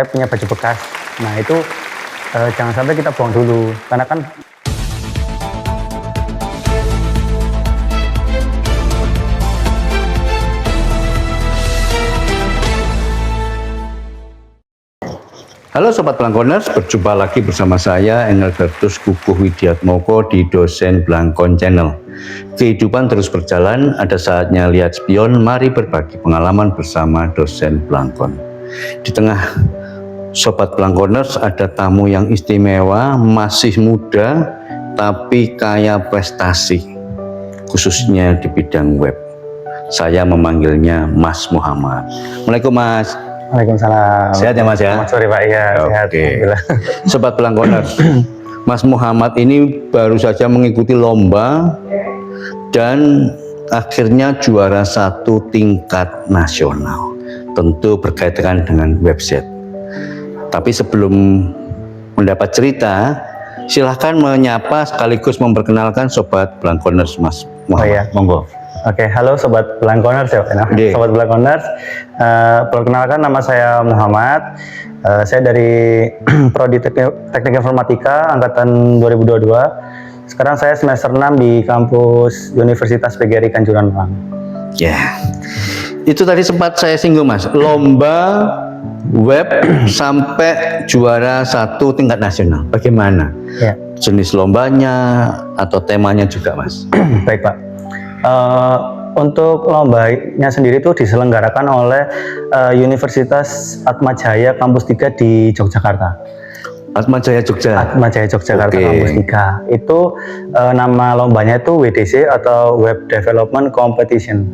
Saya punya baju bekas. Nah itu jangan sampai kita buang dulu, karena kan Halo Sobat Blangkoners, berjumpa lagi bersama saya Engelbertus Kukuh Widiatmoko di Dosen Blangkon Channel. Kehidupan terus berjalan, ada saatnya lihat spion, mari berbagi pengalaman bersama Dosen Blangkon. Di tengah Sobat Blangkoners ada tamu yang istimewa, masih muda tapi kaya prestasi, khususnya di bidang web. Saya memanggilnya Mas Muhammad. Assalamualaikum Mas. Waalaikumsalam. Sehat ya Mas ya? Selamat sore Pak, ya sehat. Sobat Blangkoners, Mas Muhammad ini baru saja mengikuti lomba dan akhirnya juara 1 tingkat nasional. Tentu berkaitan dengan website. Tapi sebelum mendapat cerita, silahkan menyapa sekaligus memperkenalkan Sobat Blangkoners Mas Muhammad. Oh, iya. Monggo. Oke, halo Sobat Blangkoners ya, Sobat Blangkoners. Perkenalkan, nama saya Muhammad. Saya dari Prodi Teknik Informatika angkatan 2022. Sekarang saya semester 6 di kampus Universitas PGRI Kanjuruhan Malang. Ya, itu tadi sempat saya singgung Mas. Lomba web sampai juara 1 tingkat nasional. Bagaimana? Ya. Jenis Lombanya atau temanya juga Mas? Baik Pak. Untuk lombanya sendiri itu diselenggarakan oleh Universitas Atmajaya Kampus 3 di Yogyakarta. Atmajaya Jogja. Atmajaya Yogyakarta Kampus 3. Itu nama lombanya itu WDC atau Web Development Competition.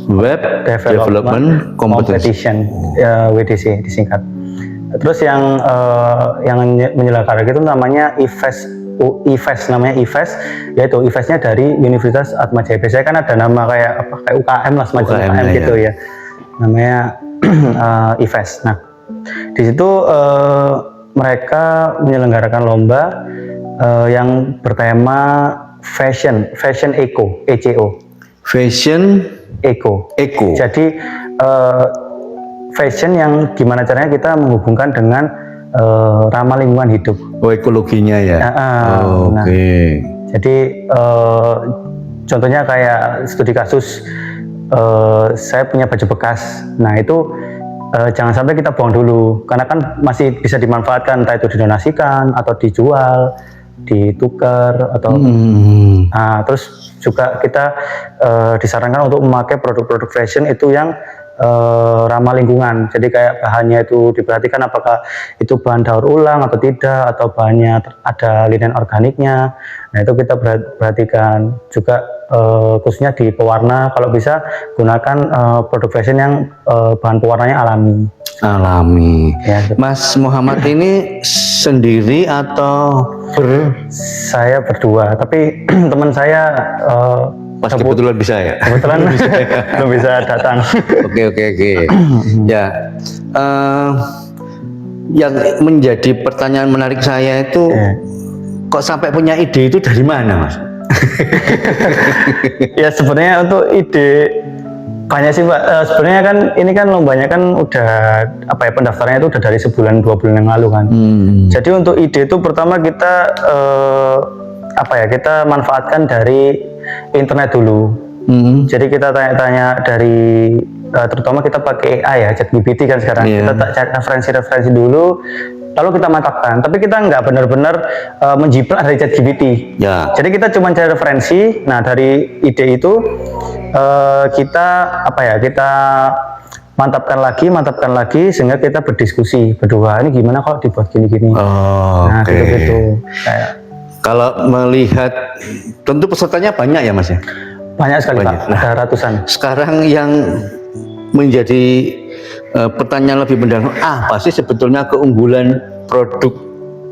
Web Development Competition. WDC disingkat. Terus yang menyelenggarakan itu namanya IFES, namanya IFES, yaitu IFES-nya dari Universitas Atmajaya. Biasanya kan ada nama kayak UKM lah, semacam UKM gitu ya. Namanya IFES. Nah, di situ mereka menyelenggarakan lomba yang bertema Fashion Eco, ECO. Fashion Eco. Jadi fashion yang gimana caranya kita menghubungkan dengan ramah lingkungan hidup. Oh, ekologinya ya. Oke. Jadi contohnya kayak studi kasus, saya punya baju bekas. Nah itu jangan sampai kita buang dulu, karena kan masih bisa dimanfaatkan, entah itu didonasikan atau dijual, ditukar atau. Nah, terus juga kita disarankan untuk memakai produk-produk fashion itu yang ramah lingkungan. Jadi kayak bahannya itu diperhatikan apakah itu bahan daur ulang atau tidak, atau bahannya ada linen organiknya. Nah itu kita perhatikan juga, khususnya di pewarna, kalau bisa gunakan produk fashion yang bahan pewarnanya alami. Ya, gitu. Mas Muhammad ini sendiri atau Saya berdua, tapi teman saya Mas kebetulan bisa ya? Kebetulan belum bisa datang. Oke. Ya, yang menjadi pertanyaan menarik saya itu, kok sampai punya ide itu dari mana, Mas? Ya sebenarnya untuk ide banyak sih Pak. Sebenarnya kan ini kan lombanya kan udah pendaftarannya itu udah dari sebulan 2 bulan yang lalu kan. Jadi untuk ide itu pertama kita kita manfaatkan dari internet dulu. Jadi kita tanya-tanya dari terutama kita pakai AI ya, ChatGPT kan sekarang. Kita cari referensi dulu, lalu kita mantapkan. Tapi kita nggak benar-benar menjiplak dari ChatGPT. Jadi kita cuma cari referensi. Nah dari ide itu kita mantapkan lagi sehingga kita berdiskusi berdua, ini gimana kalau dibuat gini-gini. Nah gitu. Kalau melihat, tentu pesertanya banyak ya Mas ya? Banyak sekali Pak, ada ratusan. Sekarang yang menjadi pertanyaan lebih mendalam, apa sih sebetulnya keunggulan produk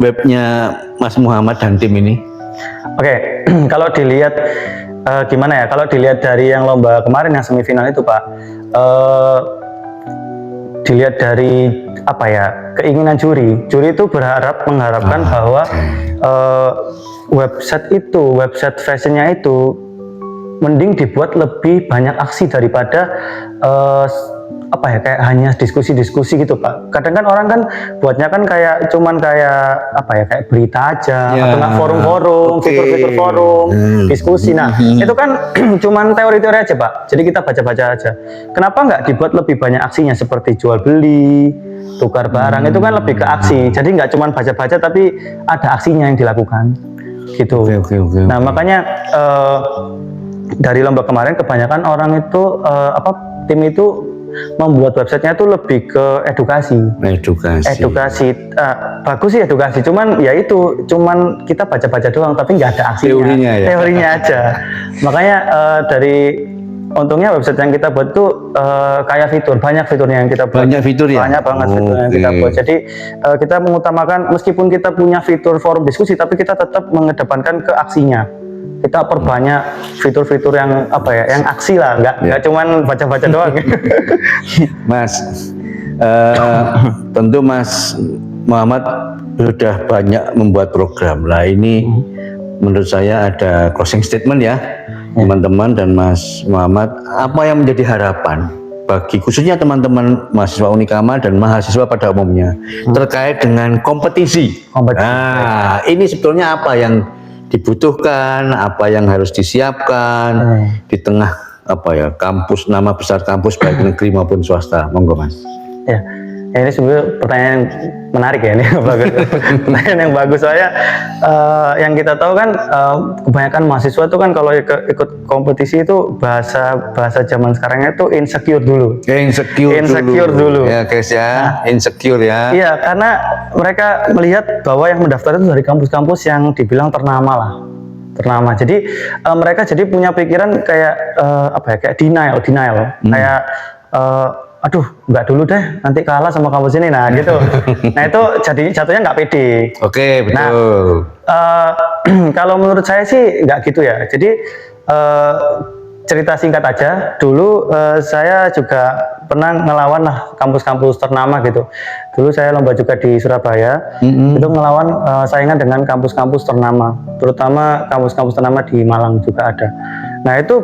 webnya Mas Muhammad dan tim ini? Oke, kalau dilihat gimana ya, kalau dilihat dari yang lomba kemarin yang semifinal itu Pak, dilihat dari keinginan juri itu mengharapkan bahwa website fashionnya itu mending dibuat lebih banyak aksi daripada apa ya, kayak hanya diskusi-diskusi gitu Pak. Kadang kan orang kan buatnya kan kayak cuman kayak apa ya, kayak berita aja atau nggak forum-forum, fitur-fitur forum, diskusi. Nah itu kan cuman teori-teori aja Pak. Jadi kita baca-baca aja. Kenapa nggak dibuat lebih banyak aksinya seperti jual beli, tukar barang, itu kan lebih ke aksi. Jadi nggak cuman baca-baca tapi ada aksinya yang dilakukan gitu. Oke. Nah makanya dari lomba kemarin kebanyakan orang itu tim itu membuat websitenya itu lebih ke edukasi. Bagus sih edukasi, cuman ya itu cuman kita baca-baca doang tapi nggak ada aksinya, teorinya aja. Makanya untungnya website yang kita buat tuh kayak banyak fiturnya yang kita buat. Banyak fitur ya? Banyak banget fitur yang kita buat. Jadi kita mengutamakan, meskipun kita punya fitur forum diskusi, tapi kita tetap mengedepankan ke aksinya. Kita perbanyak fitur-fitur yang apa ya, yang aksi lah, nggak cuman baca-baca doang. Mas, tentu Mas Muhammad sudah banyak membuat program lah. Ini menurut saya ada closing statement ya, teman-teman dan Mas Muhammad. Apa yang menjadi harapan bagi khususnya teman-teman mahasiswa Unikama dan mahasiswa pada umumnya terkait dengan kompetisi? Nah, ini sebetulnya apa yang dibutuhkan, apa yang harus disiapkan di tengah kampus, nama besar kampus baik negeri maupun swasta? Monggo Mas. Ya, ini sebenarnya pertanyaan menarik ya, ini bagus. Pertanyaan yang bagus. Soalnya yang kita tahu kan kebanyakan mahasiswa itu kan kalau ikut kompetisi itu bahasa zaman sekarangnya itu insecure dulu. Insecure dulu. Ya guys ya, insecure ya. Iya, karena mereka melihat bahwa yang mendaftar itu dari kampus-kampus yang dibilang ternama. Jadi mereka jadi punya pikiran kayak kayak denial. Kayak aduh, nggak dulu deh, nanti kalah sama kampus ini, nah gitu. Nah itu jatuhnya nggak pede. Oke, betul. Nah, kalau menurut saya sih nggak gitu ya. Jadi cerita singkat aja, dulu saya juga pernah ngelawan lah kampus-kampus ternama gitu. Dulu saya lomba juga di Surabaya, itu ngelawan saingan dengan kampus-kampus ternama, terutama kampus-kampus ternama di Malang juga ada. Nah itu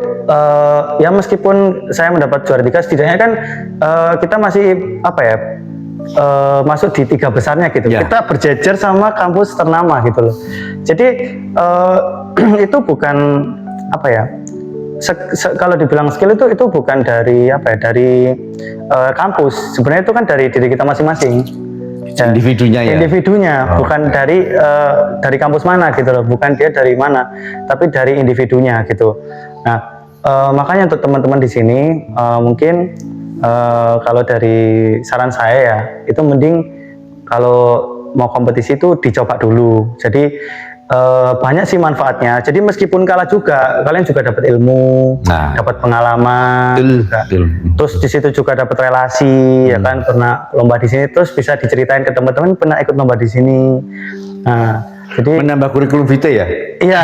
ya meskipun saya mendapat juara 3, setidaknya kan kita masih masuk di 3 besarnya gitu. Kita berjejer sama kampus ternama gitu loh. Jadi itu bukan kalau dibilang skill itu bukan dari dari kampus. Sebenarnya itu kan dari diri kita masing-masing. Individunya, bukan dari kampus mana gitu loh, bukan dia dari mana, tapi dari individunya gitu. Nah, makanya untuk teman-teman di sini mungkin kalau dari saran saya ya, itu mending kalau mau kompetisi itu dicoba dulu. Jadi banyak sih manfaatnya. Jadi meskipun kalah juga, kalian juga dapat ilmu, dapat pengalaman, terus di situ juga dapat relasi, ya kan, pernah lomba di sini, terus bisa diceritain ke teman-teman pernah ikut lomba di sini. Nah, jadi menambah kurikulum vitae ya? Iya,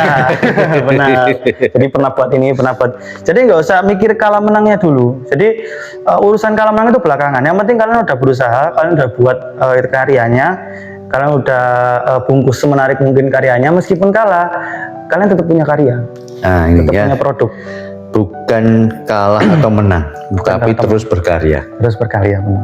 benar. Jadi pernah buat ini, pernah buat. Jadi nggak usah mikir kalah menangnya dulu. Jadi urusan kalah menang itu belakangan. Yang penting kalian udah berusaha, kalian udah buat karyanya. Kalian udah bungkus semenarik mungkin karyanya, meskipun kalah, kalian tetap punya karya, tetap punya produk. Bukan kalah atau menang, tapi terus berkarya. Terus berkarya, benar.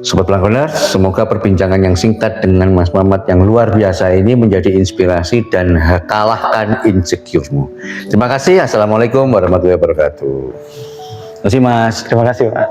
Sobat Pelanggoners, semoga perbincangan yang singkat dengan Mas Muhammad yang luar biasa ini menjadi inspirasi dan kalahkan insecure-mu. Terima kasih. Assalamualaikum warahmatullahi wabarakatuh. Terima kasih Mas. Terima kasih Pak.